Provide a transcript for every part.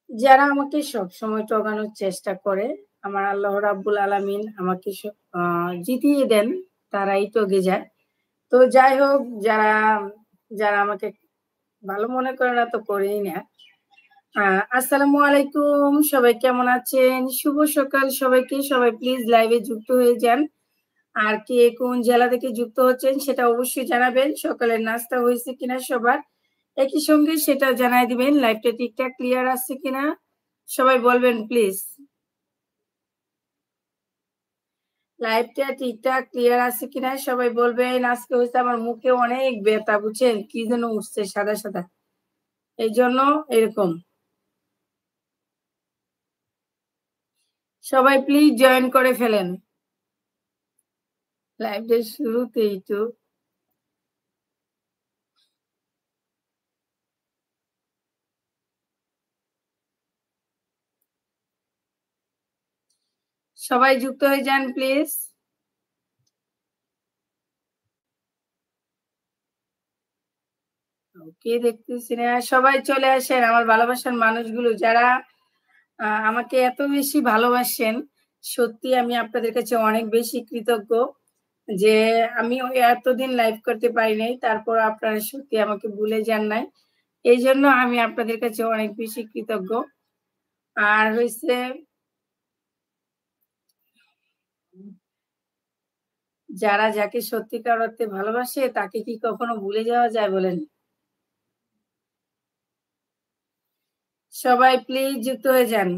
যারা আমাকে সবসময় ঠকানোর চেষ্টা করে, আমার আল্লাহ রাব্বুল আলামিন আমাকে জিতিয়ে দেন, তারাই ঠকে যায়। তো যাই হোক, যারা যারা আমাকে ভালো মনে করে না তো করেই না। আ আসসালামু আলাইকুম। সবাই কেমন আছেন? শুভ সকাল সবাইকে। সবাই প্লিজ লাইভে যুক্ত হয়ে যান। আর কে কোন জেলা থেকে যুক্ত হচ্ছেন সেটা অবশ্যই জানাবেন। সকালের নাস্তা হয়েছে কিনা সবার? একই সঙ্গে সেটাও জানায় দিবেন লাইভটা ঠিকঠাক ক্লিয়ার আসছে কিনা? সবাই বলবেন প্লিজ। লাইভটা ঠিকঠাক ক্লিয়ার আছে কিনা সবাই বলবেন। আজকে হচ্ছে আমার মুখে অনেক ব্যথা বুঝছেন? কি যেন উঠছে সাদা, সাদা। এইজন্য এরকম। সবাই প্লিজ জয়েন করে ফেলেন। লাইভের শুরুতেই তো সবাই যুক্ত হয়ে যান প্লিজ। ওকে, দেখতেছি না। সবাই চলে আসেন আমার ভালোবাসার মানুষগুলো যারা আমাকে এত বেশি ভালোবাসেন। সত্যি আমি আপনাদের কাছে অনেক বেশি কৃতজ্ঞ যে আমি ওই এতদিন লাইভ করতে পারি নাই। তারপর আপনারা সত্যি আমাকে ভুলে যান নাই। এইজন্য আমি আপনাদের কাছে অনেক বেশি কৃতজ্ঞ। আর হইছে যারা যাকে সত্যিকার অর্থে ভালোবাসে তাকে কি কখনো ভুলে যাওয়া যায় বলেন? সবাই প্লিজ যুক্ত হয়ে যান।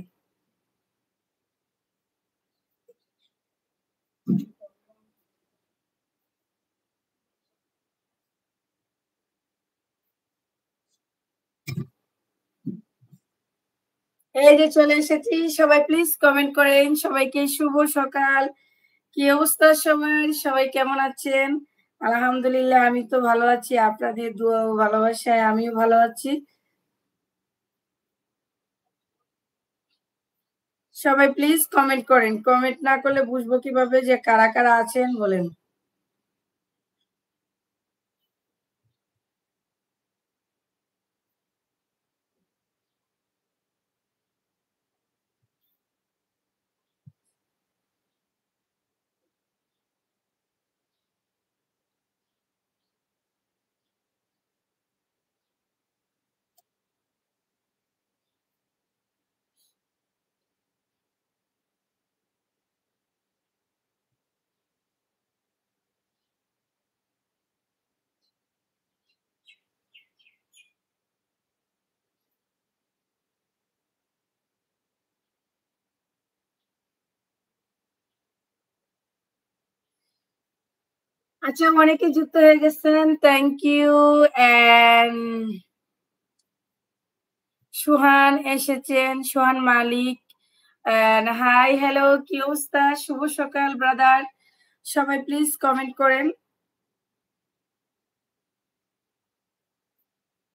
এই যে চলে এসেছি। সবাই প্লিজ কমেন্ট করেন। সবাইকে শুভ সকাল। কি অবস্থা সবার? সবাই কেমন আছেন? আলহামদুলিল্লাহ আমি তো ভালো আছি। আপনাদের দোয়া ও ভালোবাসায় আমিও ভালো আছি। সবাই প্লিজ কমেন্ট করেন। কমেন্ট না করলে বুঝবো কিভাবে যে কারা, কারা আছেন বলেন? আচ্ছা, অনেকে যুক্ত হয়ে গেছেন। Thank you. অ্যান্ড সুহান এসেছেন, সুহান মালিক। হাই, হ্যালো, কি অবস্থা? শুভ সকাল ব্রাদার। সবাই প্লিজ কমেন্ট করেন।